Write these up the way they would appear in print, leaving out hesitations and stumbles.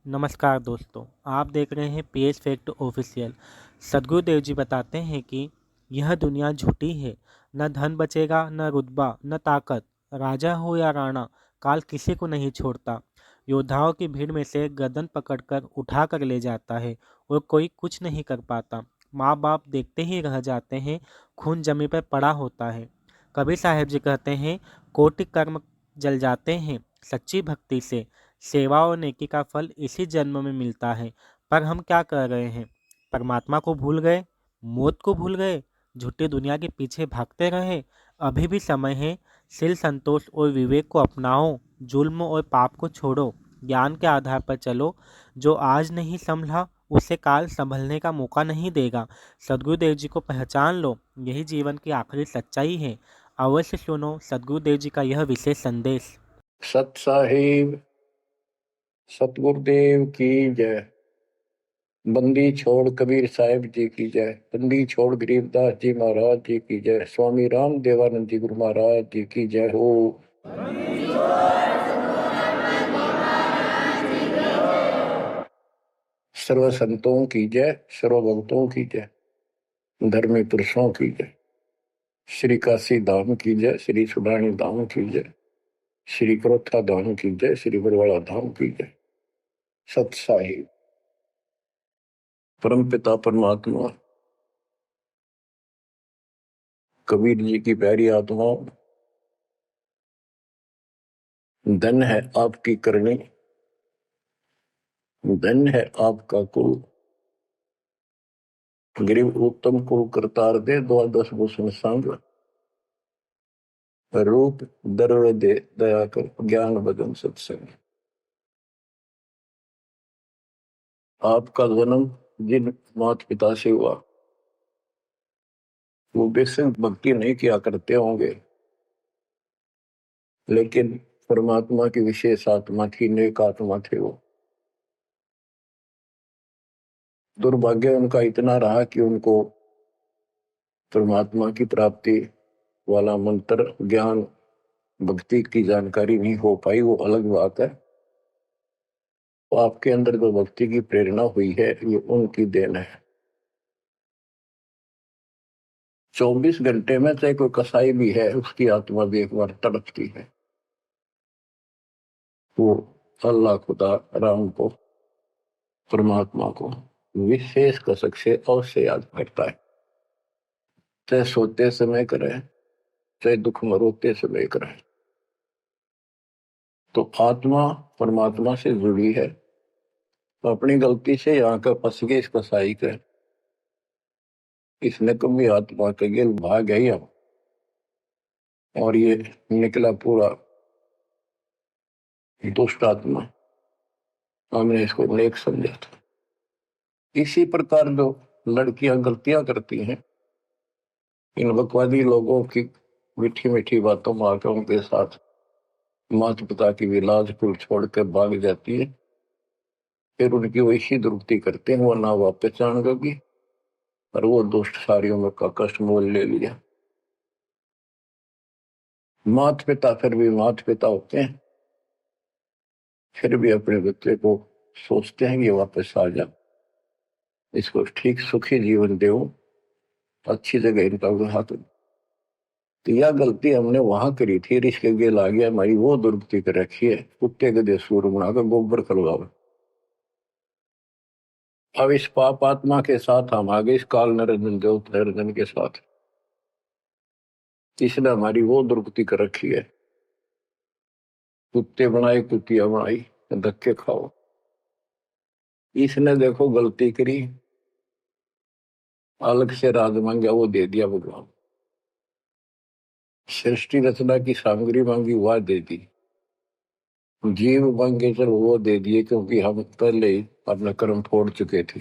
नमस्कार दोस्तों, आप देख रहे हैं पीएस फैक्ट ऑफिशियल। सद्गुरुदेव जी बताते हैं कि यह दुनिया झूठी है। न धन बचेगा, न रुतबा, न ताकत। राजा हो या राणा, काल किसी को नहीं छोड़ता। योद्धाओं की भीड़ में से गर्दन पकड़कर उठा कर ले जाता है और कोई कुछ नहीं कर पाता। माँ बाप देखते ही रह जाते हैं, खून जमी पर पड़ा होता है। कबीर साहब जी कहते हैं, कोटि कर्म जल जाते हैं सच्ची भक्ति से। सेवा और नेकी का फल इसी जन्म में मिलता है। पर हम क्या कर रहे हैं? परमात्मा को भूल गए, मौत को भूल गए, झूठी दुनिया के पीछे भागते रहे। अभी भी समय है। शील, संतोष और विवेक को अपनाओ। जुल्म और पाप को छोड़ो। ज्ञान के आधार पर चलो। जो आज नहीं संभला, उसे काल संभलने का मौका नहीं देगा। सद्गुरुदेव जी को पहचान लो, यही जीवन की आखिरी सच्चाई है। अवश्य सुनो सद्गुरुदेव जी का यह विशेष संदेश। सत साहिब सतगुरुदेव की जय। बंदी छोड़ कबीर साहिब जी की जय। बंदी छोड़ गरीबदास जी महाराज जी की जय। स्वामी राम देवानंद जी गुरु महाराज जी की जय हो। सर्व संतों की जय, सर्व भक्तों की जय, धर्मी पुरुषों की जय। श्री काशी धाम की जय, श्री सुडानी धाम की जय, श्री क्रोथा धाम की जय, श्री बरवाड़ा धाम की जय। सत साहिब परम पिता परमात्मा कबीर जी की प्यारी आत्मा, धन है आपकी करनी, धन है आपका कुल। गरीब उत्तम को करतार दे, द्वादश भूषण संग। रूप दरुड़ दे, दया कर ज्ञान बदन सत्संग। आपका जन्म जिन माता पिता से हुआ, वो बेशक भक्ति नहीं किया करते होंगे, लेकिन परमात्मा की विशेष आत्मा थी, नेक आत्मा थे वो। दुर्भाग्य उनका इतना रहा कि उनको परमात्मा की प्राप्ति वाला मंत्र, ज्ञान, भक्ति की जानकारी नहीं हो पाई, वो अलग बात है। तो आपके अंदर जो भक्ति की प्रेरणा हुई है, ये उनकी देन है। 24 घंटे में चाहे कोई कसाई भी है, उसकी आत्मा भी एक बार तड़पती है। वो अल्लाह, खुदा, राम को, परमात्मा को विशेष कसक से अवश्य याद करता है। चाहे सोते समय करे, चाहे दुख में रोते समय करे। तो आत्मा परमात्मा से जुड़ी है। तो अपनी गलती से यहाँ का फंस गए इस कसाई के, इसने कभी आत्मा के गिल भाग गई हम, और ये निकला पूरा दुष्ट आत्मा। हमने इसको नेक समझा था। इसी प्रकार जो लड़कियां गलतियां करती हैं, इन बकवादी लोगों की मीठी मीठी बातों में आकर उनके साथ माता पिता की भी लाज कुल छोड़ कर भाग जाती है। फिर उनकी वो इसी दुर्गति करते हैं, वो ना वापस जाएंगे, और वो दुष्ट सारी उम्र का कष्ट मोल ले लिया। माता पिता फिर भी माता पिता होते हैं, फिर भी अपने बच्चे को सोचते हैं कि वापस आ जा, इसको ठीक सुखी जीवन दो, अच्छी जगह इनका विवाह करो। तो यह गलती हमने वहां करी थी, रिश्के गेल आ गया, हमारी वो दुर्गति कर रखी है। कुत्ते गधे सूर बनाकर गोबर करवाओ। अब इस पाप आत्मा के साथ हम आगे इस काल निरंजन देव निरंजन के साथ, इसने हमारी वो दुर्गति कर रखी है। कुत्ते बनाए, कुतिया बनाई, धक्के खाओ। इसने देखो गलती करी, अलग से राज मांगा, वो दे दिया भगवान। सृष्टि रचना की सामग्री मांगी, वह दे दी। जीव मांगे, चलो वो दे दिए, क्योंकि हम पहले ही अपना कर्म फोड़ चुके थे।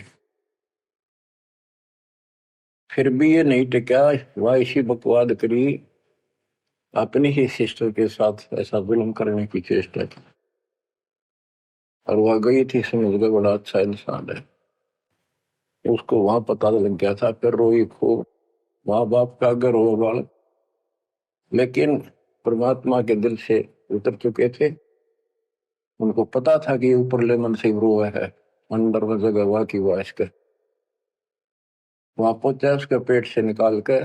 फिर भी ये नहीं टिका, वह इसी बकवाद करी, अपनी ही सिस्टर के साथ ऐसा जुल्म करने की चेष्टा की। और वह गई थी, समझ गए बड़ा अच्छा इंसान है, उसको वहां पता लग गया था। फिर रोई खूब, माँ बाप का अगर हो बाल, लेकिन परमात्मा के दिल से उतर चुके थे। उनको पता था कि ऊपरले मन से वो है, अंदर में जगह हुआ कि वो इसके वहां पहुंचा, उसके पेट से निकाल के,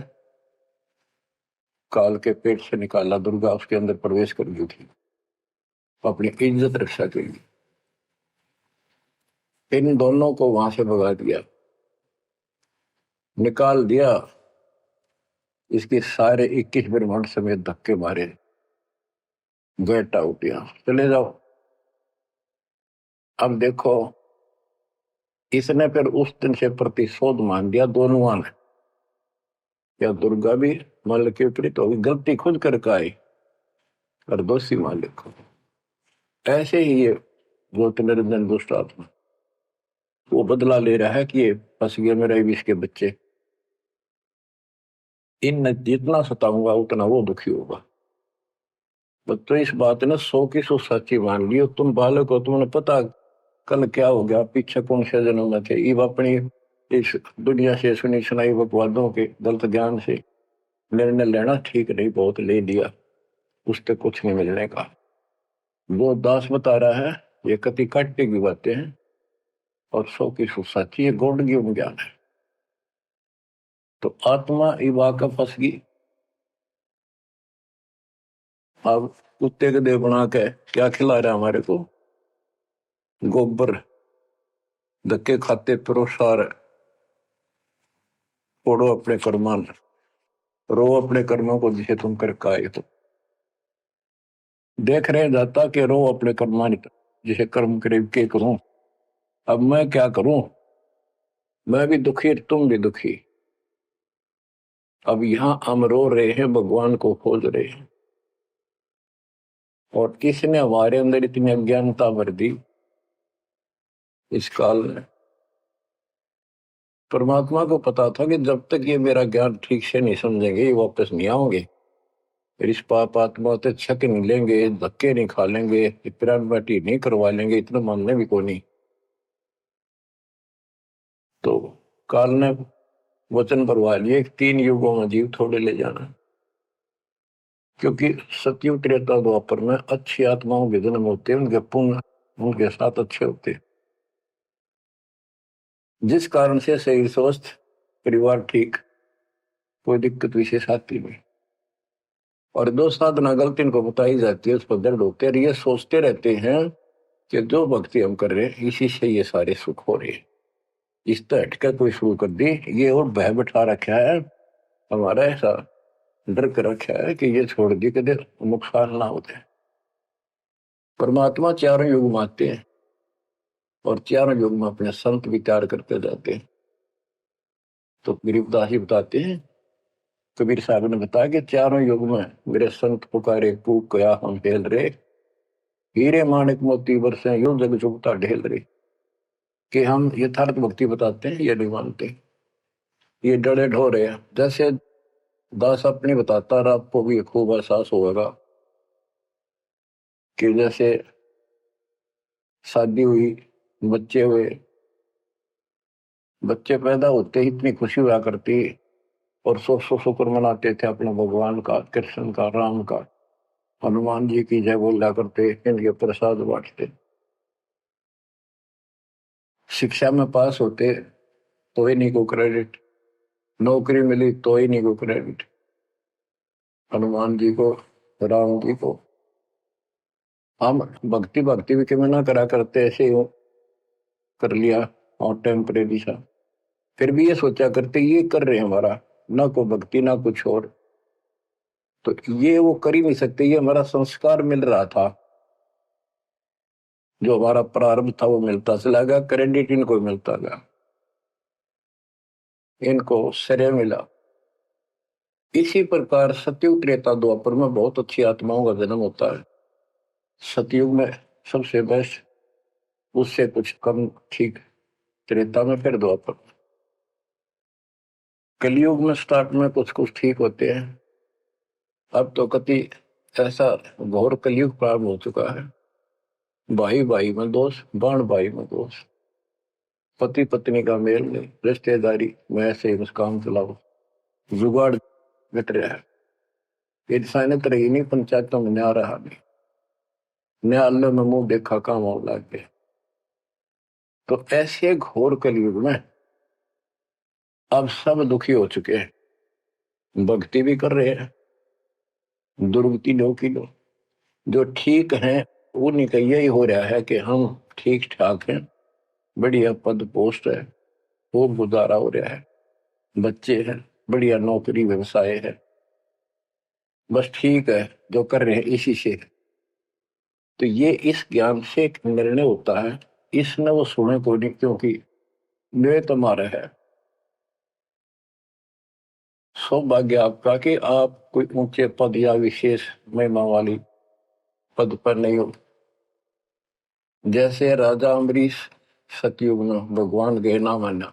काल के पेट से निकाला, दुर्गा उसके अंदर प्रवेश कर गई थी अपनी इज्जत रक्षा के लिए। इन दोनों को वहां से भगा दिया, निकाल दिया, इसके सारे 21 ब्रह्मांड समेत धक्के मारे, गेट आउट, यहां चले जाओ। अब देखो, इसने फिर उस दिन से प्रतिशोध मान लिया दोनों ने, या दुर्गा भी मालिक के विपरीत होगी, गलती खुद करके आई और दोषी मालिक को। ऐसे ही ये गोत निरंजन दुष्ट आत्मा वो बदला ले रहा है कि ये फंस गए मेरे विष के बच्चे, इन जितना सताऊंगा उतना वो दुखी होगा। तो इस बात ने 100 की 100 सच्ची मान ली। तुम बालक हो, तुमने पता कल क्या हो गया, पीछे कौन से जन्म में थे, ये अपनी इस दुनिया से सुनी सुनाई बकवादों के गलत ज्ञान से निर्णय लेना ठीक नहीं, बहुत ले लिया, उससे कुछ नहीं मिलने का। वो दास बता रहा है ये कति काटे की बातें हैं और 100 की 100 सच्ची, ये गौड़ ज्ञान है। तो आत्मा इवा का फंस गई। अब कुत्ते के देह बना के क्या खिला रहा है हमारे को, गोबर, धक्के खाते प्रोसार, फोड़ो अपने कर्मान, रो अपने कर्मों को जिसे तुम करके आए हो। देख रहे जाता कि रो अपने कर्मान जिसे कर्म करे के करूं, अब मैं क्या करूं, मैं भी दुखी तुम भी दुखी। अब यहां हम रो रहे हैं, भगवान को खोज रहे हैं, और किसने हमारे अंदर इतनी अज्ञानता भर दी इस काल में। परमात्मा को पता था कि जब तक ये मेरा ज्ञान ठीक से नहीं समझेंगे ये वापस नहीं आओगे, फिर इस पाप आत्मा से छक नहीं लेंगे, धक्के नहीं खा लेंगे, पिरान बाटी नहीं करवा लेंगे, इतना मानने भी को नहीं। तो काल ने वचन भरवा लिए 3 युगों में जीव थोड़े ले जाना, क्योंकि सतयुग त्रेता द्वापर में अच्छी आत्माओं के जन्म होते हैं, उनके पुण्य उनके साथ अच्छे होते हैं, जिस कारण से शरीर स्वस्थ, परिवार ठीक, कोई दिक्कत विशेष आती नहीं। और दो साधना गलती इनको बताई जाती है, उस पर दर्द होते हैं, ये सोचते रहते हैं कि जो भक्ति हम कर रहे हैं इसी से ये सारे सुख हो रहे हैं, इस तरह हटकर कोई शुरू कर दी, ये और भय बैठा रखा है हमारा, ऐसा डर कर रखा है कि ये छोड़ दी कदे नुकसान ना होते। परमात्मा चारों युग में आते हैं और चारों युग में अपने संत विचार करते जाते हैं। तो गरीबदास जी बताते हैं, कबीर साहब ने बताया कि चारों युग में मेरे संत पुकारे कूक गया हम हेल रे, हीरे माणिक मोती बरसे यूं जग चुगता ढेल रे। कि हम यथार्थ भक्ति बताते हैं, ये नहीं मानते, ये डरे ढो रहे हैं। जैसे दास अपनी बताता रहा, आपको भी खूब एहसास होगा कि जैसे शादी हुई, बच्चे हुए, बच्चे पैदा होते ही इतनी खुशी हुआ करती और सौ सौ शुक्र मनाते थे अपने भगवान का, कृष्ण का, राम का, हनुमान जी की जय बोला करते, इनके प्रसाद बांटते। शिक्षा में पास होते तो ही नहीं को क्रेडिट, नौकरी मिली तो ही नहीं को क्रेडिट, हनुमान जी को, राम जी को। हम भक्ति भक्ति भी क्यों ना करा करते, ऐसे ही कर लिया और टेम्परेरी सा, फिर भी ये सोचा करते ये कर रहे हैं हमारा, ना को भक्ति ना कुछ और, तो ये वो कर ही नहीं सकते, ये हमारा संस्कार मिल रहा था, जो हमारा प्रारंभ था वो मिलता चला गया, क्रेडिट इनको मिलता गया, इनको श्रेय मिला। इसी प्रकार सतयुग त्रेता द्वापर में बहुत अच्छी आत्माओं का जन्म होता है। सतयुग में सबसे बेस्ट, उससे कुछ कम ठीक, त्रेता में, फिर द्वापर। कलयुग में स्टार्ट में कुछ कुछ ठीक होते हैं, अब तो कति ऐसा घोर कलयुग प्रारंभ हो चुका है। भाई भाई में दोष, बाण भाई में दोष, पति पत्नी का मेल नहीं, रिश्तेदारी में ऐसे ही काम चलाओ, जुगाड़ घट रहा है, इंसानियत रही नहीं, पंचायतों में आ रहा नहीं। न्यायालय में मुंह देखा काम होने लग गए। तो ऐसे घोर कलयुग में अब सब दुखी हो चुके हैं, भक्ति भी कर रहे हैं, दुर्गति लोग जो ठीक हैं उन्हीं का यही हो रहा है कि हम ठीक ठाक हैं, बढ़िया पद पोस्ट है, खूब गुजारा हो रहा है, बच्चे हैं, बढ़िया नौकरी व्यवसाय है, बस ठीक है, जो कर रहे हैं इसी से। तो ये इस ज्ञान से एक निर्णय होता है, इसने वो सुने को नहीं, क्योंकि वे तुम्हारा है। सौभाग्य आपका कि आप कोई ऊंचे पद या विशेष महिमा वाली पद पर नहीं हो। जैसे राजा अम्बरीश सतयुग में भगवान गए ना माना,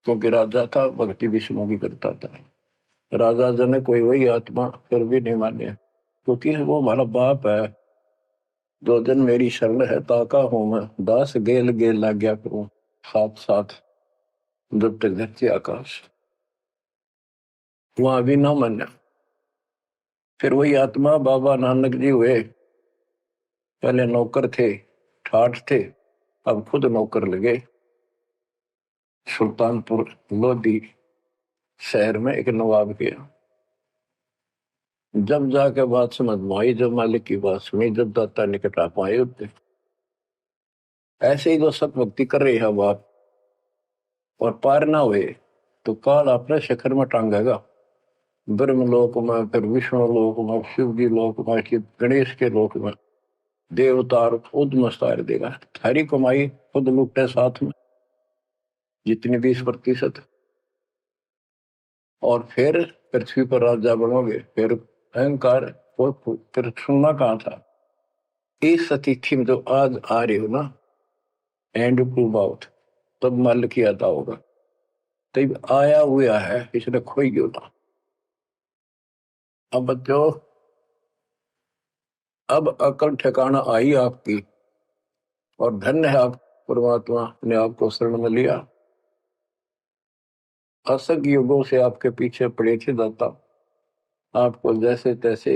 क्योंकि राजा था, भक्ति विष्णु की करता था। राजा जन कोई वही आत्मा फिर भी नहीं माने, क्योंकि वो हमारा बाप है। जो जन मेरी शरण है ताका हूं मैं, दास गेल गेल लग गया करूं, साथ साथ जब तक धरती आकाश। वहां भी ना माना। फिर वही आत्मा बाबा नानक जी हुए। पहले नौकर थे, ठाठ थे, अब खुद नौकर लगे। सुल्तानपुर लोधी शहर में एक नवाब के, जब जाके बात समझ में आई, जब मालिक की बात सुनी, जब दाता निकट आ पाए होते। ऐसे ही जो सब भक्ति कर रहे हैं बाप और पार ना हुए, तो काल अपने शिखर में टांगेगा। ब्रह्म लोक में, फिर विष्णु लोक में, शिव जी लोक में, गणेश के लोक में देवतार खुद मस्तार देगा। थारी कमाई खुद लुटे साथ में, जितनी 20%। और फिर पृथ्वी पर राजा बनोगे, फिर अहंकार फिर सुनना कहाँ था। इस अतिथि में जो आज आ रही हो ना, एंड टू बाउट, तब मल की अदा होगा। तब आया हुआ है, इसने खोई क्यों ना। अब बच्चों, अब अकल ठिकाना आई आपकी, और धन्य है आप, परमात्मा ने आपको शरण में लिया। असंख्य युगों से आपके पीछे पड़े थे दाता, आपको जैसे तैसे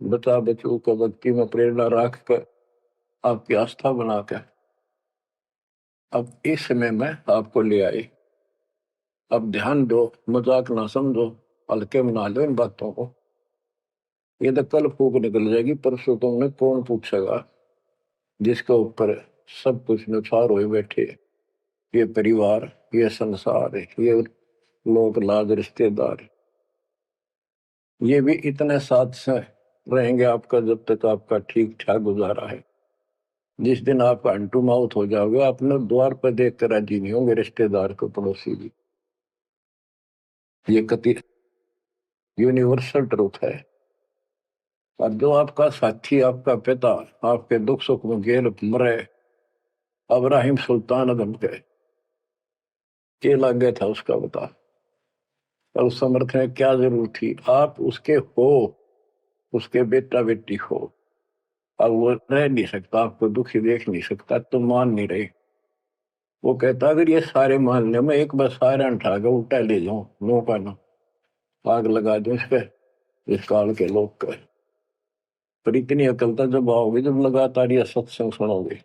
बचा बचू को भक्ति में प्रेरणा रख कर, आपकी आस्था बनाकर अब इस समय में आपको ले आई। अब ध्यान दो, मजाक ना समझो, हल्के में ना लो इन बातों को। ये तो कल फूक निकल जाएगी, परसों तुमने कौन पूछेगा जिसके ऊपर सब कुछ नुछार हुए बैठे। ये परिवार, ये संसार, ये लोग लाज रिश्तेदार, ये भी इतने साथ से रहेंगे आपका जब तक आपका ठीक ठाक गुजारा है। जिस दिन आप अंटू माउथ हो जाओगे, अपने द्वार पर देख कर राजी नहीं होंगे रिश्तेदार को, पड़ोसी भी। ये कति यूनिवर्सल ट्रूथ है। और जो आपका साथी, आपका पिता, आपके दुख सुख में गेल मरे, अब्राहिम सुल्तान अदम के लग गया था उसका बता। और उस समर्थ में क्या जरूरत थी, आप उसके हो, उसके बेटा बेटी हो। अब वो रह नहीं सकता, आपको दुखी देख नहीं सकता, तो मान नहीं रहे। वो कहता अगर ये सारे मान ले, मैं एक बार सारे उठा के उल्टा ले जाऊं, नो का ना, आग लगा दूं इस पे, इस काल के लोग का। पर इतनी अकलता जब आओगे, जब लगातार ये सत्संग सुनोगे।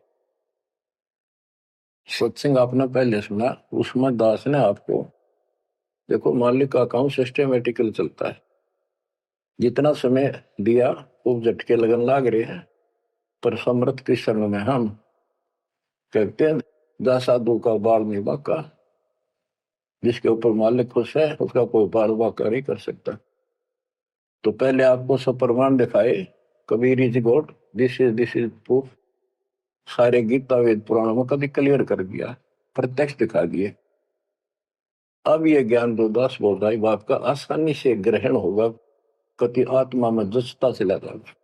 सत्संग आपने पहले सुना, उसमें दास ने आपको, देखो मालिक का अकाउंट सिस्टमेटिकल चलता है। जितना समय दिया वो झटके लगन लाग रहे हैं, पर समर्थ के संग में हम कहते हैं, दास साधु का बाल नहीं बाका। जिसके ऊपर मालिक खुश है, उसका कोई बाल बाका नहीं कर सकता। तो पहले आपको सब प्रमाण दिखाए, Kabir is God, this is proof. सारे गीता वेद पुराणों में कभी क्लियर कर दिया, प्रत्यक्ष दिखा दिए। अब ये ज्ञान जो दास बोल रहा है, वो आपका आसानी से ग्रहण होगा, कति आत्मा में जचता चला जाएगा।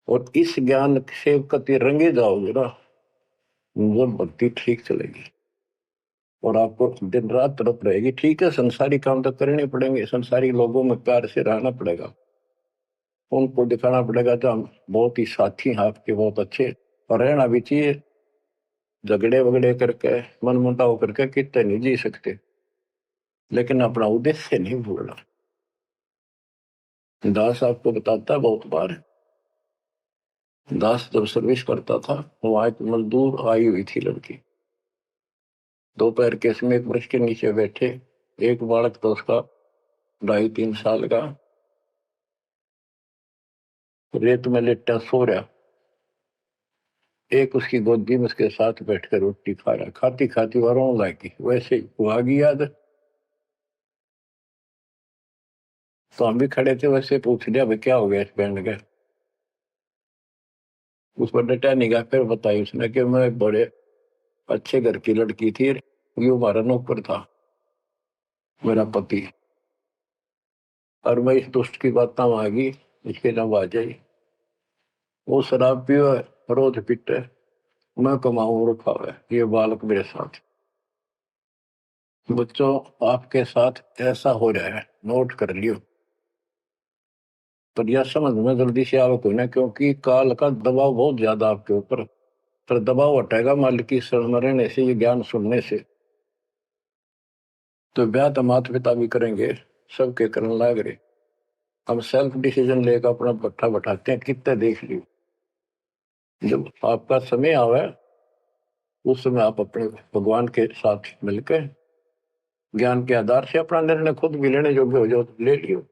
और इस ज्ञान से कति रंगे जाओगे ना, वो भक्ति ठीक चलेगी और आपको दिन रात तरफ रहेगी। ठीक है, संसारी काम तो करने पड़ेंगे, संसारी लोगों में प्यार से रहना पड़ेगा, उनको दिखाना पड़ेगा तो हम बहुत ही साथी हैं आपके, बहुत अच्छे। और रहना भी चाहिए, झगड़े वगड़े करके, मन मुटाव करके कितने नहीं जी सकते, लेकिन अपना उद्देश्य नहीं भूलना। दास आपको बताता बहुत बार, दास जब सर्विस करता था, वहां एक मजदूर आई हुई थी लड़की, दोपहर के समय एक वृक्ष के नीचे बैठे, एक बालक तो उसका 2.5-3 साल का रेत में लेटा सो रहा, एक उसकी गोदी में उसके साथ बैठकर रोटी खा रहा, खाती खाती वह रोने लगी, वैसे ही वो आ गई याद। तो हम भी खड़े थे, वैसे पूछ लिया भाई क्या हो गया इस बैंड का। उस पर डटा नहीं गया, फिर बताई उसने कि मैं एक बड़े अच्छे घर की लड़की थी, ये हमारा नौकर था, मेरा पति, और मैं इस दुष्ट की बात आ गई, इसके नाम आ जाई, वो शराब पियो है, रोज पीटे, मैं कमाऊं रखा हुआ है, ये बालक मेरे साथ। बच्चों, आपके साथ ऐसा हो रहा है, नोट कर लियो, पर यह समझ में जल्दी से आवक हो ना, क्योंकि काल का दबाव बहुत ज्यादा आपके ऊपर, पर दबाव हटेगा मालिक की शरण में रहने से, ये ज्ञान सुनने से। तो ब्याह तो माता पिता भी करेंगे, सबके करने लाग रहे, हम सेल्फ डिसीजन लेकर अपना पट्टा बैठाते हैं, कितने देख लियो। जब आपका समय आवे, उस समय आप अपने भगवान के साथ मिलकर ज्ञान के आधार से अपना निर्णय खुद भी लेने योग्य हो जाओ, तो ले लियो।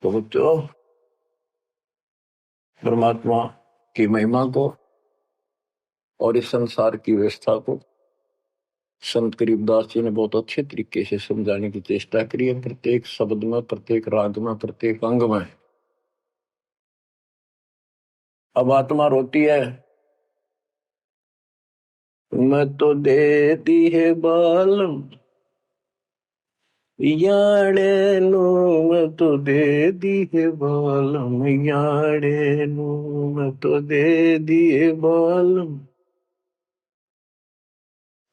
तो बच्चों, परमात्मा की महिमा को और इस संसार की व्यवस्था को संत करीबदास जी ने बहुत अच्छे तरीके से समझाने की चेष्टा करी है, प्रत्येक शब्द में, प्रत्येक राग में, प्रत्येक अंग में। अब आत्मा रोती है, मैं तो दे दी है बालम याड़े नो, मैं तो दे दी है बालम याड़े नो, मैं तो दे दिए बालम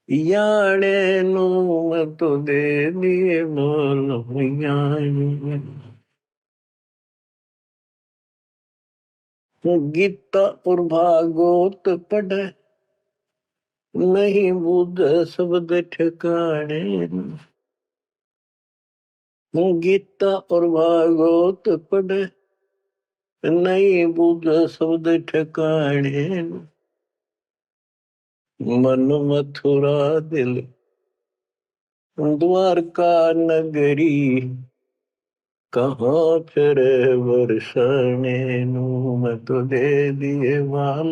याड़े नो, मैं तो दे दिए बालम याड़े। गीता और भागवत पढ़े, नहीं बुझ शब्द ठिकाने, गीता और भागवत पढ़े, नहीं बुझ शब्द ठिकाने, मन मथुरा दिल द्वारका नगरी, कहाँ फिर बरसने नू, मैं तो दे दिए बाल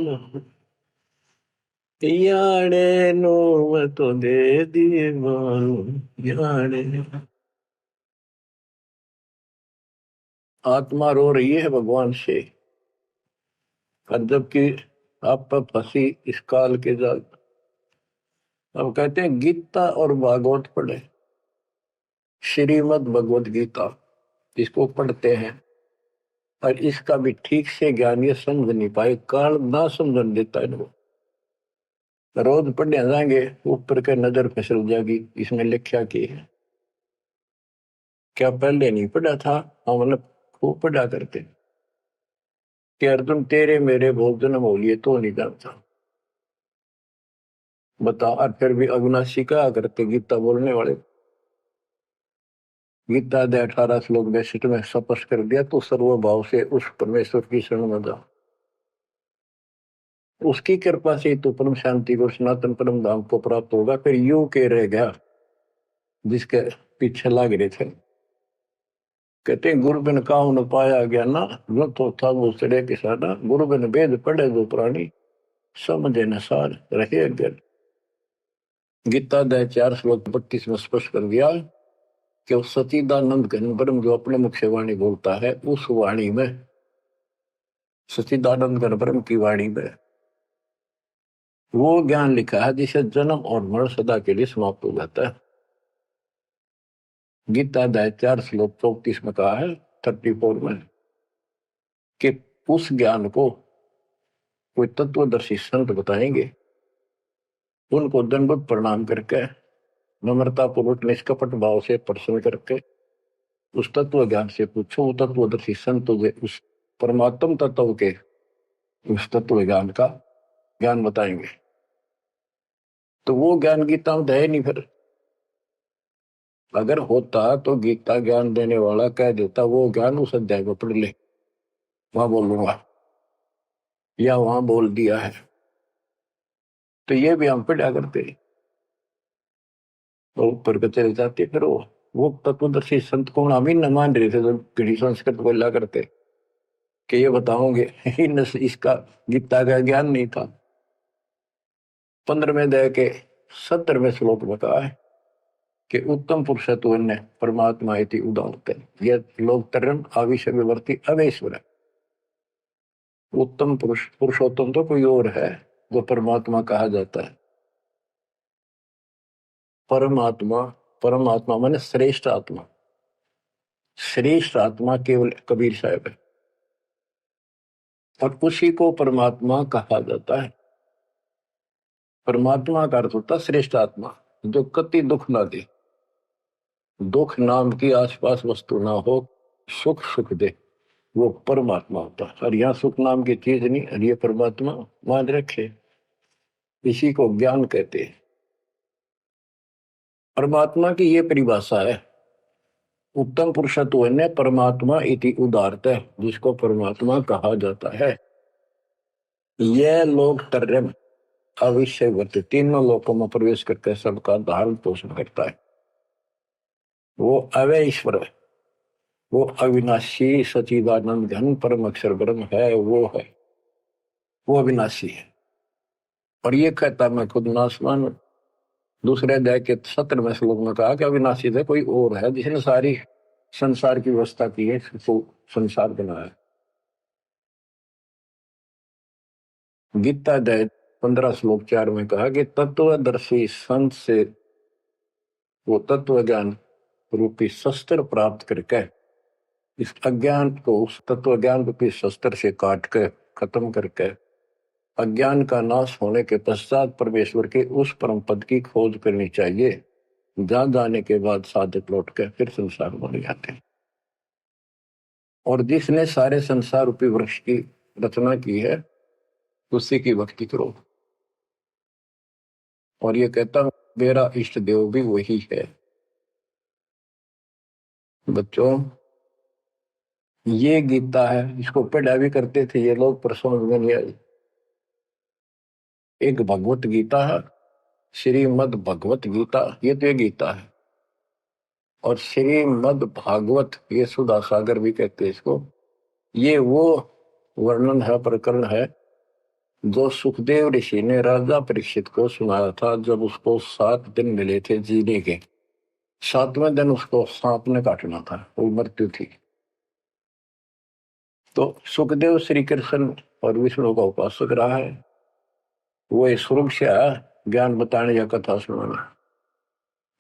याड़े नो, मैं तो दे दिए बाल याड़े। आत्मा रो रही है भगवान से, और जबकि आप पर फंसी इस काल के जाल। अब कहते हैं गीता और भागवत पढ़े, श्रीमद् भगवत गीता, इसको पढ़ते हैं और इसका भी ठीक से ज्ञान ये समझ नहीं पाए, काल ना समझ देता है इनको। रोज पढ़ने जाएंगे, ऊपर के नजर फिसल जाएगी, इसमें लिखा की है, क्या पहले नहीं पढ़ा था, हम मतलब खूब पढ़ा करते कि अर्जुन तेरे मेरे बहुत जन्म हो लिए तो नहीं जानता, बता। और फिर भी अविनाशी कहा करते गीता बोलने वाले, गीता अध्याय 18 श्लोक 62 में स्पष्ट कर दिया, तो सर्वभाव से उस परमेश्वर की शरण में जा, उसकी कृपा से तो परम शांति को, सनातन परम धाम को प्राप्त होगा। फिर यू के रह गया जिसके पीछे लाग रहे थे, कहते हैं गुरु बिन काहू न पाया गया ना, जो तो था वो सड़े किसाना, गुरु बिन वेद पढ़े जो प्राणी, समझे न सार रहे अज्ञान। गीता अध्याय 4 श्लोक 32 में स्पष्ट कर दिया कि उस सचिदानंद घन ब्रह्म जो अपने मुख से वाणी बोलता है, उस वाणी में, सचिदानंद घन ब्रह्म की वाणी में वो ज्ञान लिखा है जिसे जन्म और मरण सदा के लिए समाप्त हो जाता है। गीता अध्याय 4 श्लोक 34 में कहा है, 34 में, कि उस ज्ञान को कोई तत्वदर्शी संत बताएंगे, उनको दंडवत प्रणाम करके, नम्रता पूर्वक निष्कपट भाव से प्रश्न करके उस तत्व ज्ञान से पूछो, वो तत्वदर्शी संत उस परमात्म तत्व के उस तत्व ज्ञान का ज्ञान बताएंगे। तो वो ज्ञान गीता में है नहीं, फिर अगर होता तो गीता ज्ञान देने वाला कह देता वो ज्ञान उस अध्याय में पढ़ ले, वहां बोलूंगा या वहां बोल दिया है। तो ये भी हम पढ़ा करते, तो ऊपर के चले जाते। फिर वो तत्वदर्शी संत को हम ही न मान रहे थे, जो घड़ी संस्कृत बोला करते कि ये बताओगे इन इसका गीता का ज्ञान नहीं था। 15वें अध्याय के 70वें श्लोक में कहा है कि उत्तम पुरुषत्व ने परमात्मा इति उदाहरते, यह लोग तरन आविष्य विवर्ती अवेश्वर। उत्तम पुरुष पुरुषोत्तम तो कोई और है, जो परमात्मा कहा जाता है। परमात्मा, परमात्मा माने श्रेष्ठ आत्मा। श्रेष्ठ आत्मा केवल कबीर साहब है, और उसी को परमात्मा कहा जाता है। परमात्मा का अर्थ होता श्रेष्ठ आत्मा, जो कति दुख ना दे। दुख नाम की आसपास वस्तु ना हो, सुख सुख दे, वो परमात्मा होता है। और यहाँ सुख नाम की चीज नहीं, और ये परमात्मा मान रखे, इसी को ज्ञान कहते हैं। परमात्मा की ये परिभाषा है, उत्तम पुरुषत्व ने परमात्मा इति उदारत है, जिसको परमात्मा कहा जाता है। यह लोग तरम अविश्य वर्त, तीनों लोकों में प्रवेश करके सबका धारण पोषण करता है। वो अवय ईश्वर है, वो अविनाशी सचिदानंद घन परम अक्षर ब्रह्म है, वो है, वो अविनाशी है। और ये कहता मैं खुद नासवान। दूसरे अध्याय के 70वें श्लोक में कहा कि अविनाशी है कोई और है, जिसने सारी संसार की व्यवस्था की है, तो संसार बनाया। गीता अध्याय 15 श्लोक 4 में कहा कि तत्वदर्शी संत से वो तत्व ज्ञान रूपी शस्त्र प्राप्त करके इस अज्ञान को उस तत्व ज्ञान रूपी शस्त्र से काट के खत्म करके अज्ञान का नाश होने के पश्चात परमेश्वर के उस परम पद की खोज करनी चाहिए, जहां जाने के बाद साधक लौट के फिर संसार बन जाते हैं। और जिसने सारे संसार रूपी वृक्ष की रचना की है, उसी की भक्ति करो। और ये कहता मेरा इष्ट देव भी वही है। बच्चों, ये गीता है, इसको पढ़ा भी करते थे ये लोग, पर समझ में नहीं आई। एक भगवत गीता है, श्रीमद भगवत गीता, ये तो ये गीता है। और श्रीमद भागवत, ये सुधा सागर भी कहते हैं इसको। ये वो वर्णन है, प्रकरण है, जो सुखदेव ऋषि ने राजा परीक्षित को सुनाया था, जब उसको 7 दिन मिले थे जीने के। 7वें दिन उसको सांप ने काटना था, वो मृत्यु थी। तो सुखदेव श्री कृष्ण और विष्णु का उपासक रहा है, वो इस स्वरूप से आया ज्ञान बताने या कथा सुनाने।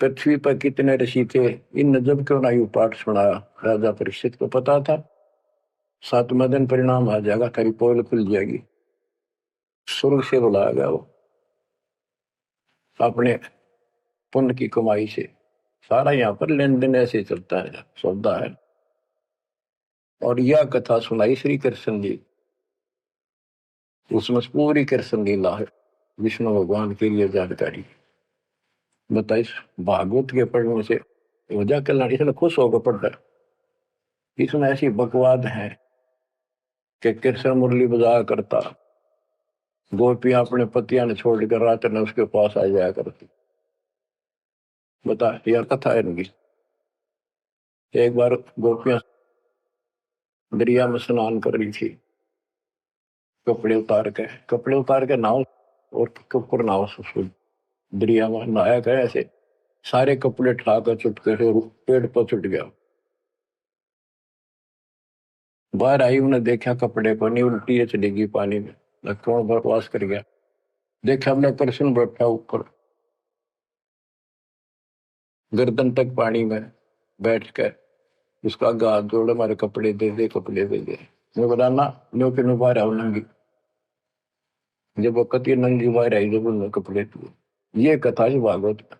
पृथ्वी पर कितने ऋषि थे, इन जब क्यों नहीं पाठ सुनाया। राजा परीक्षित को पता था 7वें दिन परिणाम आ जाएगा, तेरी पोल खुल जाएगी। स्वर्ग से बुलाया गया वो, अपने पुण्य की कमाई से। सारा यहाँ पर लेन देन ऐसे चलता है, सौदा है। और यह कथा सुनाई श्री कृष्ण जी, उसमें पूरी कृष्ण लीला है, विष्णु भगवान के लिए जानकारी बताइए। भागवत के पढ़ने से वजह कल्याण, इसने खुश होकर पढ़ता है। इसमें ऐसी बकवाद है कि कृष्ण मुरली बजाया करता, गोपियां अपने पतियां ने छोड़कर रात में उसके पास आ जाया करती। बता, यह कथा है इनकी। एक बार गोपियां दरिया में स्नान कर रही थी, कपड़े उतार के नाव और ऊपर नाव दरिया में नहाया गया। ऐसे सारे कपड़े ठाकर चुटके से पेड़ पर चुट गया। बाहर आई, उन्हें देखा कपड़े को नहीं, उल्टी चली गई पानी में, लक्ष्मण बकवास कर गया। देखा हमने कृष्ण बैठा ऊपर गर्दन तक पानी में बैठ कर, उसका हाथ जोड़, हमारे कपड़े दे दे, कपड़े दे दे। मैं बोला ना, नो के नो बाहर आओ नंगी। जब वो कति नंगी बाहर आई, जब उन्होंने कपड़े दिए। ये कथा है भागवत में,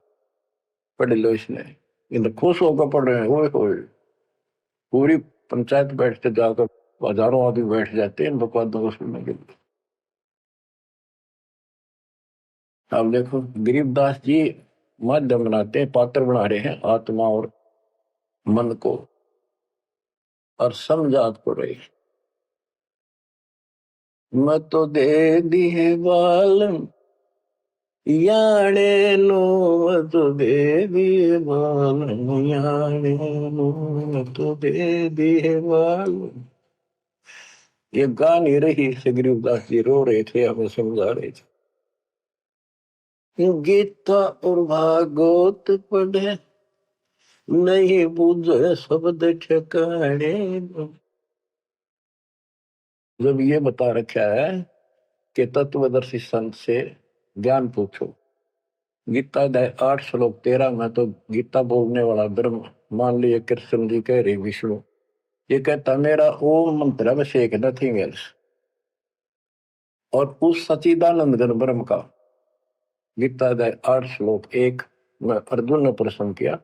पढ़ लो इसने। इन खुश होकर पढ़ रहे हैं, ओए पूरी पंचायत बैठते, जाकर हजारों आदमी बैठ जाते हैं इन बकवादों को सुनने के लिए। अब देखो गरीबदास जी माध्यम बनाते हैं, पात्र बना रहे हैं आत्मा और मन को, और समझात को रहे। मैं तो दे दी है बाल याने नो, मैं तो दे दी है बाल याने नो, मैं तो दे दी है बाल। ये गा नहीं रही सुग्रीवदास जी, रो रहे थे, हमें समझा रहे थे। गीता और भागवत पढ़े नहीं बुझे शब्द ठिकाने। जब ये बता रखा है कि तत्वदर्शी संत से ज्ञान पूछो, गीता अध्याय 8 श्लोक 13 में तो गीता बोलने वाला ब्रह्म, मान लिया कृष्ण जी कह रहे विष्णु, ये कहता मेरा ओम मंत्र अभिषेक नथिंग एल्स। और उस सचिदानंद घन ब्रह्म का गीता अध्याय 8 श्लोक 1 में अर्जुन ने प्रश्न किया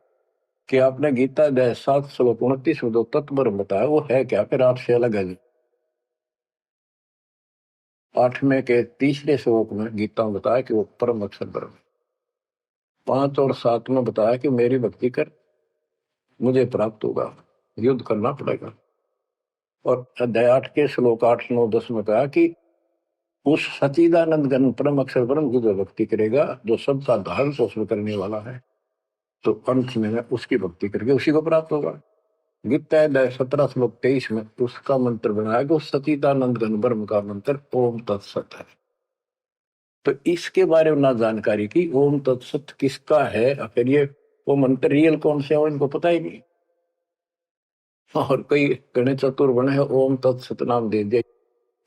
कि आपने गीता अध्याय 7 श्लोक 29 में जो तत्व ब्रह्म बताया वो है क्या, फिर आपसे अलग है। 8वें के तीसरे श्लोक में गीता में बताया कि वो परम अक्षर ब्रह्म। 5 और 7 में बताया कि मेरी भक्ति कर मुझे प्राप्त होगा, युद्ध करना पड़ेगा। और अध्याय 8 के श्लोक 8 9 10 में कहा कि उस सचिदानंद घन परम अक्षर ब्रह्म की जो भक्ति करेगा, जो सबका धारण पोषण करने वाला है, तो अंत में उसकी भक्ति करके उसी को प्राप्त होगा। गीता अध्याय 17 श्लोक 23 में उसका मंत्र बनाया कि उस सचिदानंद घन ब्रह्म का मंत्र ओम तत्सत है। तो इसके बारे में ना जानकारी की, ओम तत्सत किसका है, फिर ये वो मंत्र रियल कौन से है इनको पता ही नहीं। और कई गणे चतुर बने हैं, ओम तत्सत नाम दे दिया,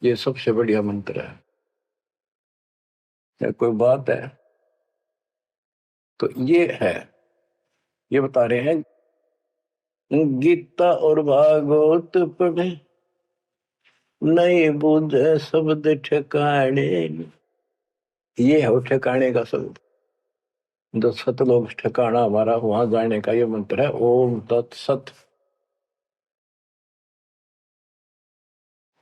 ये सबसे बढ़िया मंत्र है। या कोई बात है? तो ये है, ये बता रहे हैं गीता और भागवत पढ़े नहीं बुझे शब्द ठिकाने। ये है ठिकाने का शब्द, जो सतलोक ठिकाना हमारा, वहां जाने का ये मंत्र है ओम तत्सत।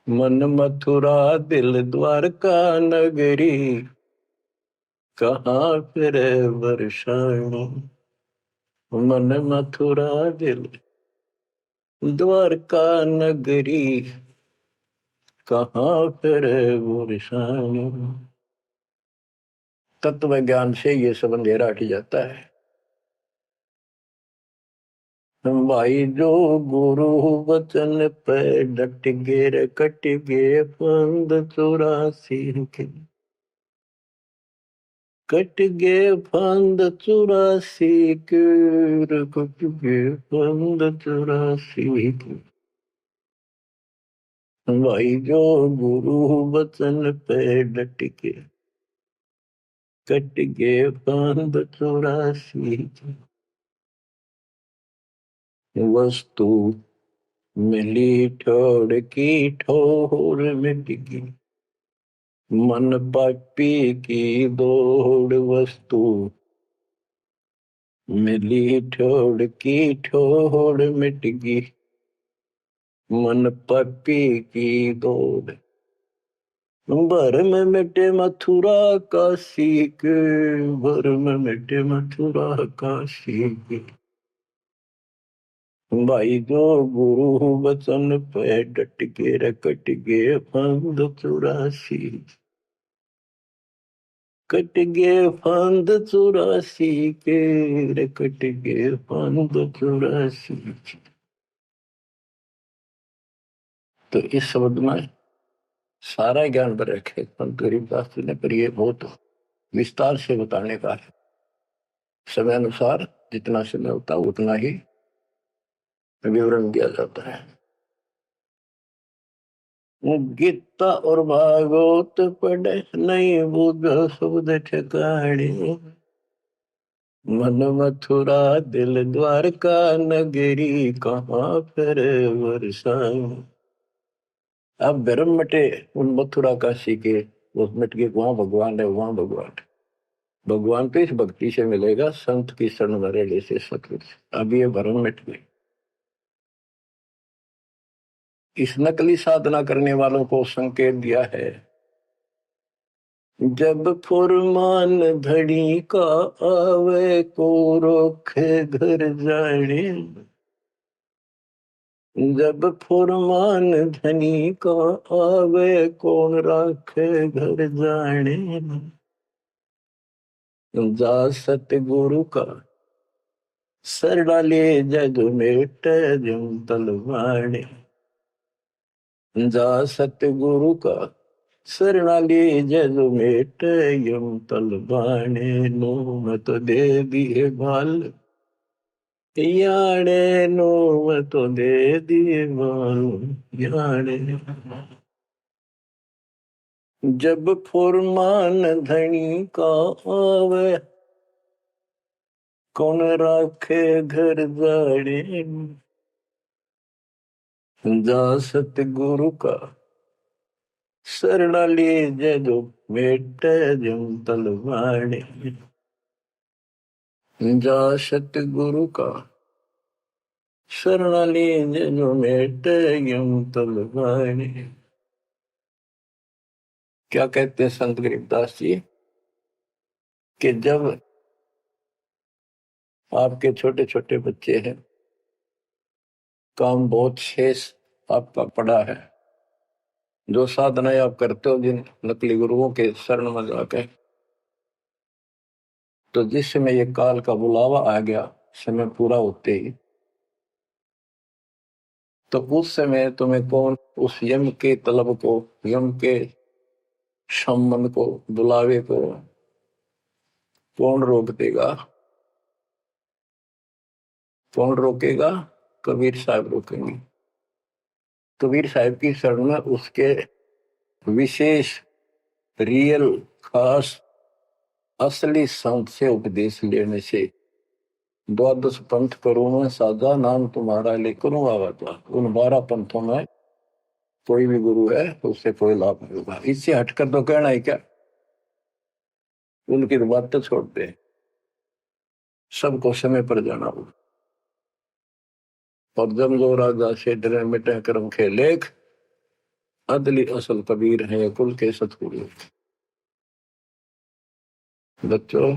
मन मथुरा दिल द्वारका नगरी, कहाँ फिर वर्षाणी। मन मथुरा दिल द्वारका नगरी, कहाँ फिर वर्षाणी। तत्व ज्ञान से ये सब अंधेरा हट जाता है। भाई जो गुरु वचन पे डट गे, कट गे फंद 84 के, कट गे फंद 84 के, कट गे फंद 84 के। भाई जो गुरु वचन पे डट के, कट गे फंद 84 के। वस्तु मिली ठोड़ की ठोर मिट गई, मन पापी की दौड़। वस्तु मिली ठोड़ की ठोड़ मिट गई, मन पापी की दौड़। भर में मिटे मथुरा काशी के, भर में मिटे मथुरा काशी के। भाई जो गुरु वचन पे डट के, रकट गे फंद 84, कट गे फंद 84 के, रकट गे फंद 84। तो इस शब्द में सारा ज्ञान पर रखे संत गरीबदास जी ने, पर ये बहुत विस्तार से बताने का है। समय अनुसार जितना समय होता है उतना ही विवरण दिया जाता है। गीता और भागवत पढ़े नहीं बुझ शब्द ठिकाने, मन मथुरा दिल द्वारका नगरी, कहाँ फिर वर्षाएं। अब भ्रम मिटे उन मथुरा काशी के, वो मिट के वहां भगवान है, वहां भगवान है। भगवान तो इस भक्ति से मिलेगा, संत की शरण में रहने से, सतगुरु से। अब ये भ्रम मिट गई। इस नकली साधना करने वालों को संकेत दिया है, जब फुरमान धड़ी का आवे को रोखे घर जाने। जब फुरमान धनी का आवे, कौन राखे घर जाने। जा सतगुरु का सर डाले, जग मेट जम तलवाने। जा सतगुरु का सर डाले, जग मेट यम तलवाने। नो मत दे दिए भाल, याने नो मत दे दिए भाल, याने। जब फुरमान धनी का आवे, कौन राखे घर जाड़े। जा सतगुरु का शरणा लीजे, जो मेट जम तलवाने। जा सतगुरु का शरणा लीजे, जो मेट यम तलवाने। क्या कहते हैं संत गरीबदास जी कि जब आपके छोटे छोटे बच्चे हैं, काम बहुत शेष आपका पड़ा है, जो साधनाएं आप करते हो जिन नकली गुरुओं के शरण में जाकर, तो जिस समय ये काल का बुलावा आ गया, समय पूरा होते ही, तो उस समय तुम्हें कौन उस यम के तलब को, यम के सम्मन को, बुलावे को कौन रोक देगा? कौन रोकेगा? कबीर साहब रोकेंगे। कबीर साहब की शरण में उसके विशेष, रियल, खास, असली संत से उपदेश लेने से, द्वादश पंथ करूं मैं साधा, नाम तुम्हारा ले करूं आवाजा। उन 12 पंथों में कोई भी गुरु है उससे कोई लाभ नहीं होगा। इससे हटकर तो कहना है क्या? उनकी तो बात तो छोड़ दे, सबको समय पर जाना होगा। और जब जो राजा से डरे मिटे कर्म खे लेख, अदली असल कबीर है कुल के सतगुरु। बच्चों,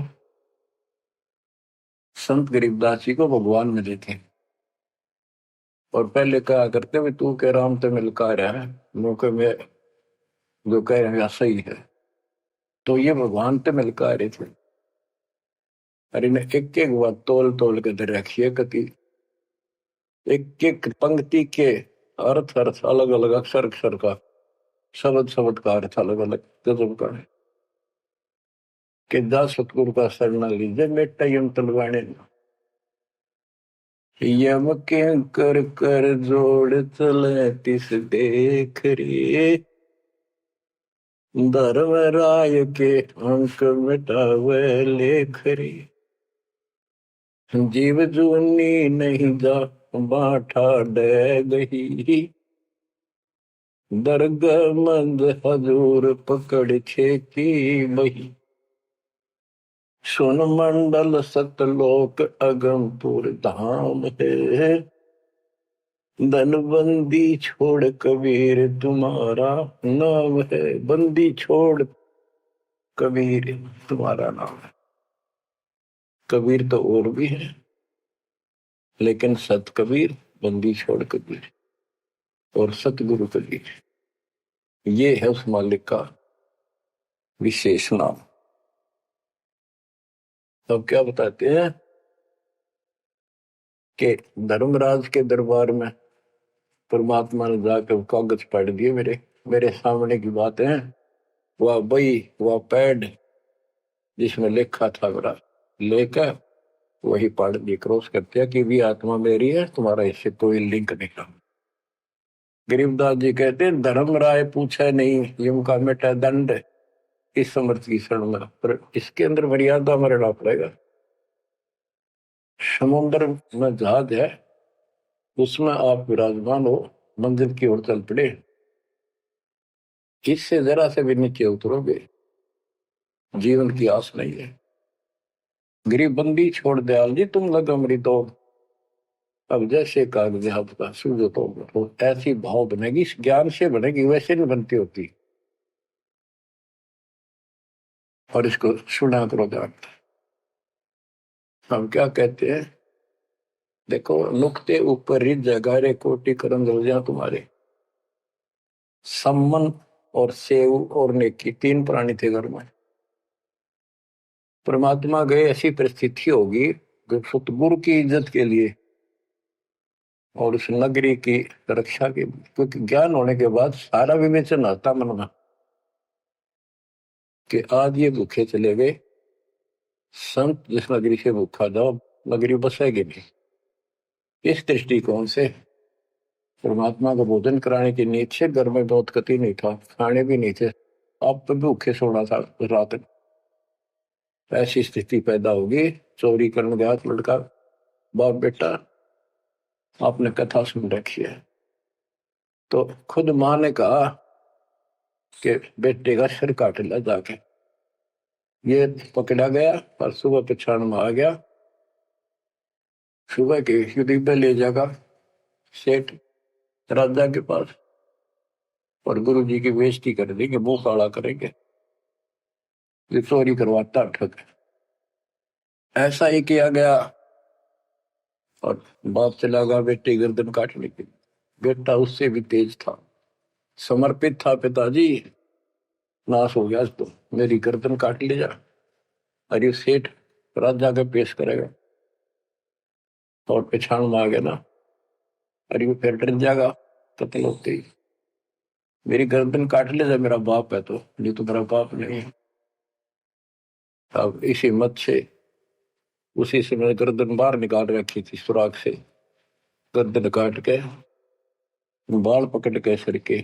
संत गरीबदास जी को भगवान मिले थे और पहले कहा करते हुए तू के राम ते मिलका रहा है, मौके में जो कह रहे हैं सही है। तो ये भगवान ते मिलका रहे थे। अरे ने एक एक बात तोल तोल के दे रखिए, कति एक एक पंक्ति के अर्थ अर्थ अलग अलग, अक्षर अक्षर का, शब्द शब्द का अर्थ अलग अलग गजब का है। कि जा सतगुरु का शरण लीजिए, मेटा यम तलवाने। यम के कर कर जोड़ चले तिस देख रे, धर्म राय के अंक मिटावे लेख रे। जीव जूनी नहीं जा बाठा डे गही, दरग मंद हजूर पकड़ खेती बही। सुन मंडल सतलोक अगमपुर धाम है, धनबंदी छोड़ कबीर तुम्हारा नाम है। बंदी छोड़ कबीर तुम्हारा नाम है। कबीर तो और भी है, लेकिन सत कबीर, बंदी छोड़ कबीर और सतगुरु कबीर, ये है उस मालिक का विशेष नाम। तब क्या बताते हैं कि धर्मराज के दरबार में परमात्मा ने जाकर कागज पढ़ दिए, मेरे मेरे सामने की बात है। वह बई, वह पैड जिसमें लिखा था मेरा, लेकर वही पढ़ दी, क्रॉस करते हैं कि भी आत्मा मेरी है, तुम्हारा इससे कोई लिंक नहीं रहा। गरीबदास जी कहते हैं धर्म राय पूछे नहीं, यम का मिटा दंड, इस समर्थ की शरण में। पर इसके अंदर मर्यादा में रहना पड़ेगा। समुद्र में जहाज है, उसमें आप विराजमान हो, मंजिल की ओर चल पड़े, इससे जरा से भी नीचे उतरोगे, जीवन की आस नहीं है। गरीबबंदी छोड़ दयाल जी तुम लगा मरी तो, अब जैसे कागज आपका सूझो तो ऐसी भाव बनेगी, ज्ञान से बनेगी, वैसे नहीं बनती होती। और इसको सुना करो ध्यान। हम क्या कहते हैं देखो, नुक्ते ऊपर रिज जगारे कोटि करम रोजा तुम्हारे। सम्मन और सेव और नेकी, तीन प्राणी थे घर में। परमात्मा गए, ऐसी परिस्थिति होगी जो सतगुरु की इज्जत के लिए और उस नगरी की रक्षा के लिए, क्योंकि ज्ञान होने के बाद सारा विवेचन आता मन में कि आज ये भूखे चले गए, संत जिस नगरी से भूखा जाओ नगरी बसेगी नहीं। इस दृष्टिकोण से परमात्मा को भोजन कराने की नींद से घर में बहुत कति नहीं था, खाने भी नहीं थे, आप तो भूखे सोना था रात। ऐसी स्थिति पैदा होगी, चोरी करने गया लड़का, बाप बेटा, आपने कथा सुन रखी है। तो खुद मां ने कहा कि बेटे का सिर काट लिया जाके। ये पकड़ा गया और सुबह पछाण में आ गया। सुबह के युद्ध पे ले जाएगा सेठ राजा के पास और गुरु जी की बेइज्जती कर देंगे, मुंह काला करेंगे, ये चोरी करवाता ठग। ऐसा ही किया गया और बाप चला गया बेटे गर्दन काटने के। बेटा उससे भी तेज था, समर्पित था, पिताजी नाश हो गया तो मेरी गर्दन काट ले जा। अरे सेठ राजा के पेश करेगा और पछाण में आ गया ना, अरे वो फिर डर जाएगा कत्ल होते ही, मेरी गर्दन काट ले जा, मेरा बाप है तो, नहीं तो मेरा बाप नहीं है। अब इसी मत से उसी से मैंने गर्दन बाहर निकाल रखी थी सुराख से, गर्दन काट के बाल पकड़ के सर के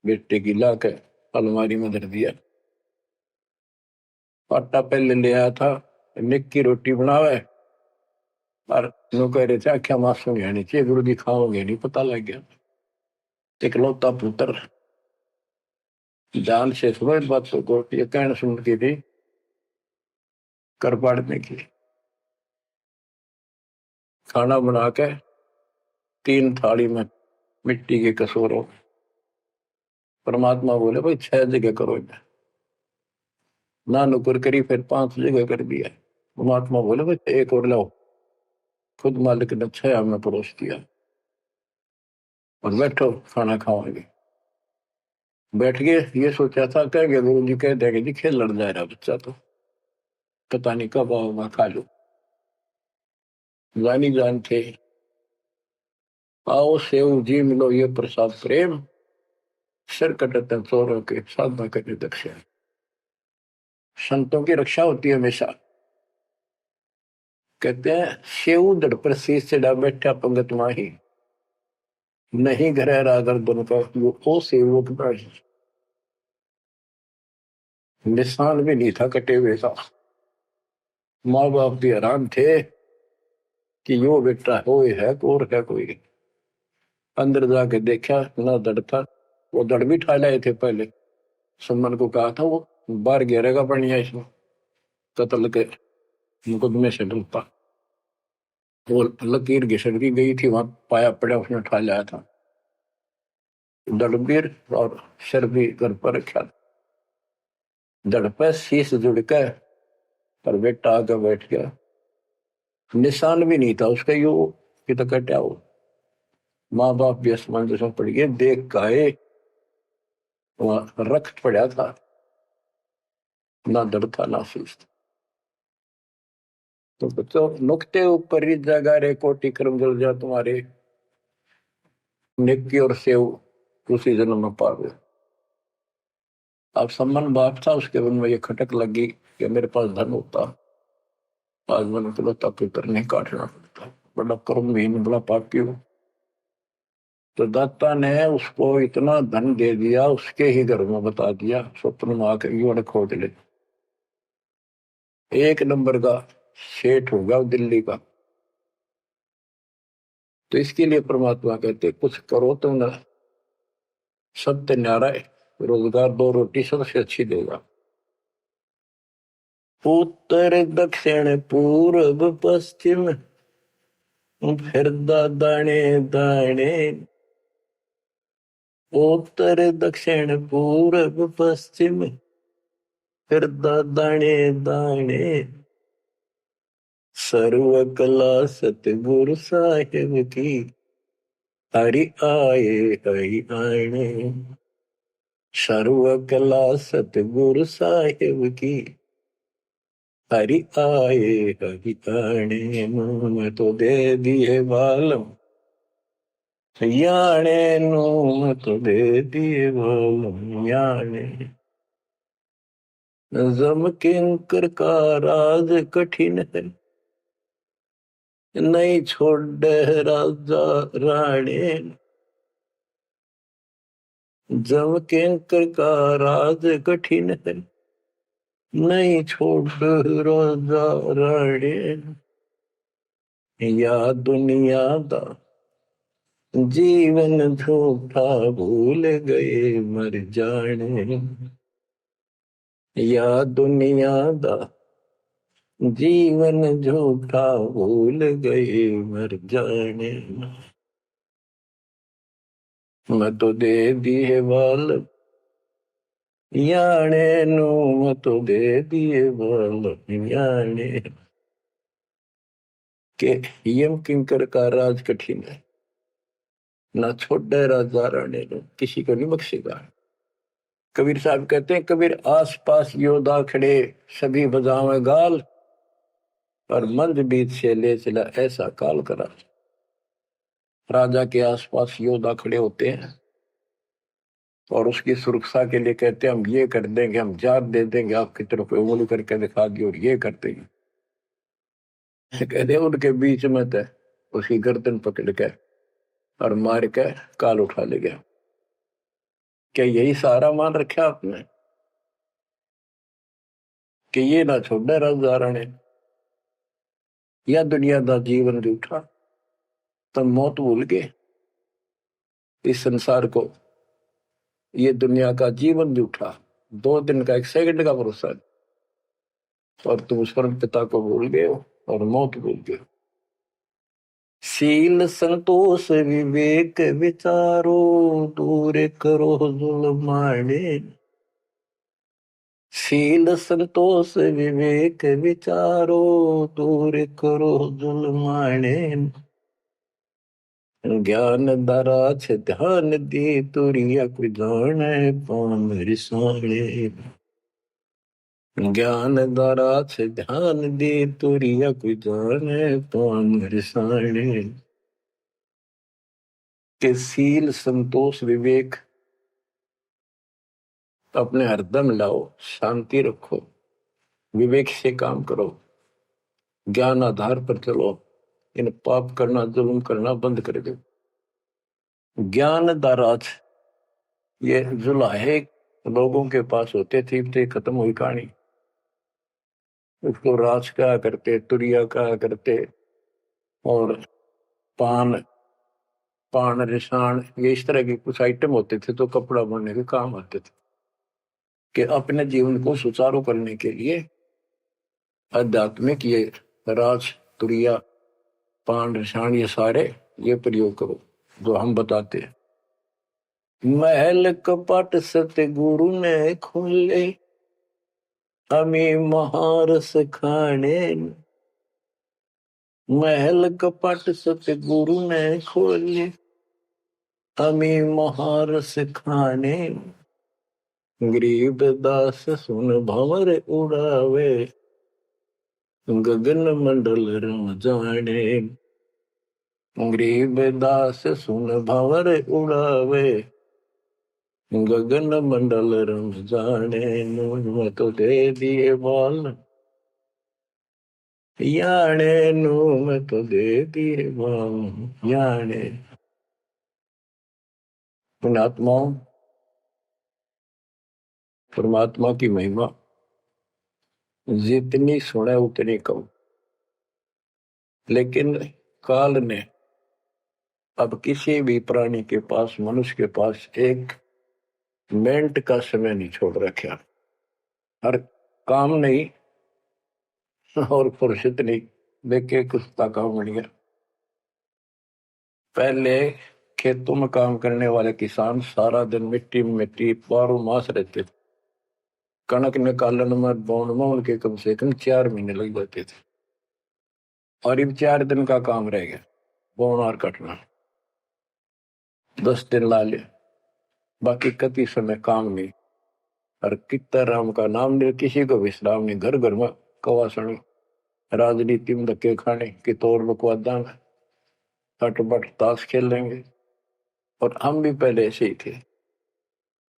बेटे की ला के अलमारी में धर दिया। आटा पहले ले आया था, निक की रोटी बनावे और नो कह रहे थे आख्या मासू नहीं आनी चाहिए, गुरु जी खाओगे नहीं, पता लग गया। इकलौता पुत्र जान से सुनो इस बात को, ये कहना सुन की थी कर पाड़ने की। खाना बना के 3 थाली में मिट्टी के कसूरों, परमात्मा बोले भाई 6 जगह करो इन्हें, ना नुकर करी, फिर 5 जगह कर दिया। परमात्मा बोले भाई एक और लाओ, खुद मालिक ने 6 में परोस दिया और बैठो खाना खाओगे। बैठ गए, ये सोचा था कहेंगे गुरु जी कह देंगे जी खेल लड़ जा रहा बच्चा, तो पता नहीं कब आओगा खा लो। जानी जान थे, आओ सेव जी मिलो ये प्रसाद प्रेम, सिर कटते चोरों के साधना करने दक्षा। संतों की रक्षा होती है हमेशा। कहते हैं सेव दड़ पर शीश चढ़ा बैठा पंगत माही, नहीं घर रागर बन का वो सेवक नहीं। निशान भी नहीं था कटे हुए का। माँ बाप भी हैरान थे कि यो बेटा हो है और है कोई। अंदर जाके देखा ना दड़ था, वो दड़ भी ठा लाए थे पहले, सुमन को कहा था वो बाहर गिरेगा बढ़िया इसमें कत्ल के मुकदमे से डूबता। वो लकीर घिसट की गई थी, वहां पाया पड़ा उसने उठा लाया था। दड़बीर और सिर भी घर पर रखा था, दड़ पे शीश जुड़ के पर बेटा आगे बैठ गया। निशान भी नहीं था उसका, यू कि तो कटा हो। माँ बाप भी असमंजस में पड़ गए, देख गाये वहां रक्त पड़ा था, ना दड़ था ना शीश था। तो बच्चों नुक्ते ऊपर रिज जगा रे कोटि कर्म जल जा तुम्हारे, नेकी और सेव उसी जन्म में पावे। अब सम्मान बाप था, उसके मन में ये खटक लगी कि मेरे पास धन होता, आज मैंने इकलौता पुत्र नहीं काटना पड़ता, बड़ा कर्महीन बड़ा पापी हूं। तो दाता ने उसको इतना धन दे दिया, उसके ही घर में बता दिया, स्वप्न में आकर युवा ने खोज ले, 1 नंबर का सेठ होगा दिल्ली का। तो इसके लिए परमात्मा कहते कुछ करो तो ना, सत्य न्यारा है, रोजगार 2 रोटी सबसे अच्छी देगा। उत्तर दक्षिण पूर्व पश्चिम फिर दाने दाने, उत्तर दक्षिण पूर्व पश्चिम फिर दाने दाने, सर्व कला सतगुरु साहिब की, हरि आए हरि आने। सर्व कला सतगुरु साहिब की, हरि आए हरि आने। मुँह तो दे दिए बालम, याने नूम तो दे दिए बालम याने। जम किंकर का राज कठिन है, नहीं छोड़ राजा राणे। जम किंकर का राज कठिन है, नहीं छोड़ राजा राणे। या दुनिया दा जीवन झूठा, भूल गए मर जाने। या दुनिया दा जीवन झूठा, भूल गए मर जाने। मैं तो दे दिए बाल याने नू, मैं तो दे दिए बाल याने। के यम किंकर का राज कठिन है, ना छोड़े राजा राणे ने, किसी को नहीं बख्शेगा। कबीर साहब कहते हैं, कबीर आस पास योद्धा खड़े, सभी बजावे गाल, और मंद बीत से ले चला ऐसा काल करा। राजा के आसपास योद्धा खड़े होते हैं और उसकी सुरक्षा के लिए कहते हैं, हम ये कर देंगे, हम जात दे देंगे, आपकी तरफ उंगली करके दिखा दी और ये कर देंगे। कहते उनके बीच में थे, उसकी गर्दन पकड़ के और मार के काल उठा ले गया। क्या यही सहारा मान रखा आपने कि ये ना छोड़े राजा राणे, या दुनिया का जीवन रूठा, तब मौत भूल गए इस संसार को। ये दुनिया का जीवन रूठा, 2 दिन का 1 सेकंड का भरोसा, और तुम उस परम पिता को भूल गए हो और मौत भूल गए। शील संतोष विवेक विचारो, दूर करो जुल्माने। शील संतोष विवेक विचारो, दूर करो जुल्माने। ज्ञान दरा छे ध्यान दी, तुरिया कोई जाने पाम रिसाणे। ज्ञान दरा छे ध्यान दी, तुरिया कोई जाने पाम रिसाणे। के शील संतोष विवेक अपने हरदम लाओ, शांति रखो, विवेक से काम करो, ज्ञान आधार पर चलो, इन पाप करना जुल्म करना बंद कर दो। ज्ञान दाराज ये जुलाहे लोगों के पास होते थे, खत्म हुई कहानी। उसको राज कहा करते, तुरिया कहा करते, और पान पान रिसाण, ये इस तरह के कुछ आइटम होते थे तो कपड़ा बनने के काम आते थे। कि अपने जीवन को सुचारू करने के लिए आध्यात्मिक ये राज तुरिया पान रिसाण ये सारे ये प्रयोग करो जो हम बताते हैं। महल कपट सतगुरु ने खोले, हमें महारस खाने। महल कपट सतगुरु ने खोले, हमें महारस खाने। गरीब दास सुन भंवर उड़ावे, गगन मंडल रम जाने। गरीब दास सुन भंवर उड़ावे, गगन मंडल रम जाने। मैं तो दे दिए बाल याने नू, मैं तो दे दिए बाल याने। पुण्यात्माओं, परमात्मा की महिमा जितनी सुने उतनी कम। लेकिन काल ने अब किसी भी प्राणी के पास, मनुष्य के पास 1 मिनट का समय नहीं छोड़ रखा। हर काम नहीं और फुर्सत नहीं, देखे कुछ काम बन गया। पहले खेतों में काम करने वाले किसान सारा दिन मिट्टी में मिट्टी 12 मास रहते थे। कणक निकालन में बोन में उनके कम से कम 4 महीने लग जाते थे। और ये 4 दिन का काम रह गया, बोन और कटना। 10 दिन ला ले, बाकी कति समय काम नहीं। और कितना राम का नाम नहीं, किसी को विश्राम नहीं। घर घर में कवासनी, राजनीति में धक्के खाने की तौर बकवादा में तटबट ताश खेल लेंगे। और हम भी पहले ऐसे ही थे।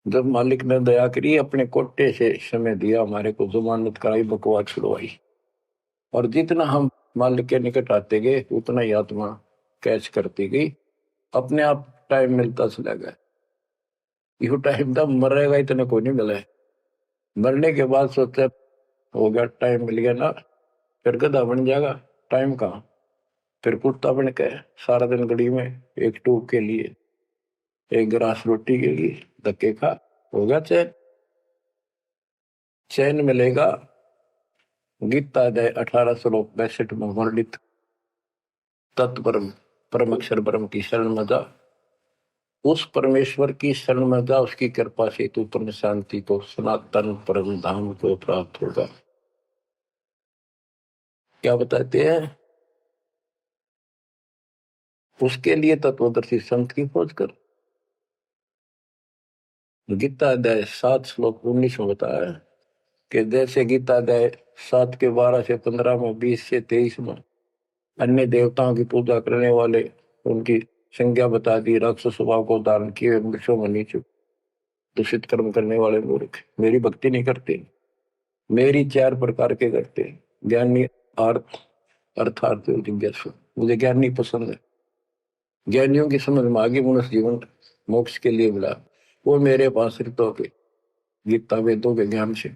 जब मालिक ने दया करी, अपने कोटे से समय दिया हमारे को, जमानत कराई, बकवास छुड़वाई, और जितना हम मालिक के निकट आते गए उतना ही आत्मा कैच करती गई। अपने आप टाइम मिलता चला गया। यू टाइम था मरेगा इतने को नहीं मिला है। मरने के बाद सोचा हो गया, टाइम मिल गया ना, फिर गधा बन जाएगा। टाइम कहाँ, फिर कुत्ता बन के सारा दिन गली में एक टूक के लिए, एक गिलास रोटी के लिए धक्के खा, हो गया चैन। चैन मिलेगा गीता अध्याय 18 श्लोक 62 में वर्णित तत्परम परम अक्षर ब्रह्म की शरण में जा। उस परमेश्वर की शरण में जा, उसकी कृपा से तू परम शांति को, सनातन परम धाम को प्राप्त होगा। क्या बताते हैं? उसके लिए तत्वदर्शी संत की खोज कर। गीता अध्याय 7 श्लोक 19 में बताया है कि जैसे गीता अध्याय 7 के 12 से 15 में, 20 से 23 में अन्य देवताओं की पूजा करने वाले, उनकी संज्ञा बता दी। राक्षस स्वभाव को धारण किए वृक्षों में नीचे दूषित कर्म करने वाले मूर्ख मेरी भक्ति नहीं करते। मेरी 4 प्रकार के करते, ज्ञानी, अर्थ, अर्थार्थ, जिज्ञासु। मुझे ज्ञानी पसंद है। ज्ञानियों की समझ में आगे मनुष्य जीवन मोक्ष के लिए मिला, वो मेरे पास ऋतों के गीता वेदों के ज्ञान से,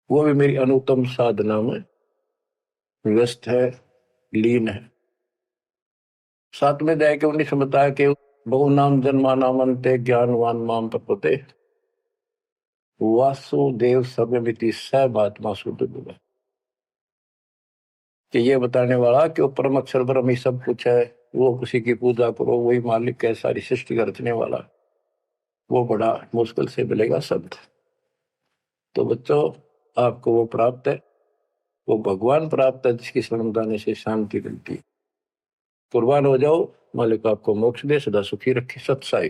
वो भी मेरी अनुत्तम साधना में व्यस्त है, लीन है। 7 में अध्याय के 19 में बताया कि बहु नाम जन्मा नामंते ज्ञानवान माम प्रपते वासुदेव सर्वमिति सर्वात्मा शुद्ध बुद्ध। कि ये बताने वाला कि वो परम अक्षर ब्रह्म ही सब कुछ है, वो किसी की पूजा करो, वही मालिक है, सारी सृष्टि का रचने वाला, वो बड़ा मुश्किल से मिलेगा शब्द। तो बच्चों, आपको वो प्राप्त है, वो भगवान प्राप्त है जिसकी शरण जाने से शांति मिलती है। कुर्बान हो जाओ, मालिक आपको मोक्ष दे, सदा सुखी रखे। सत्साई।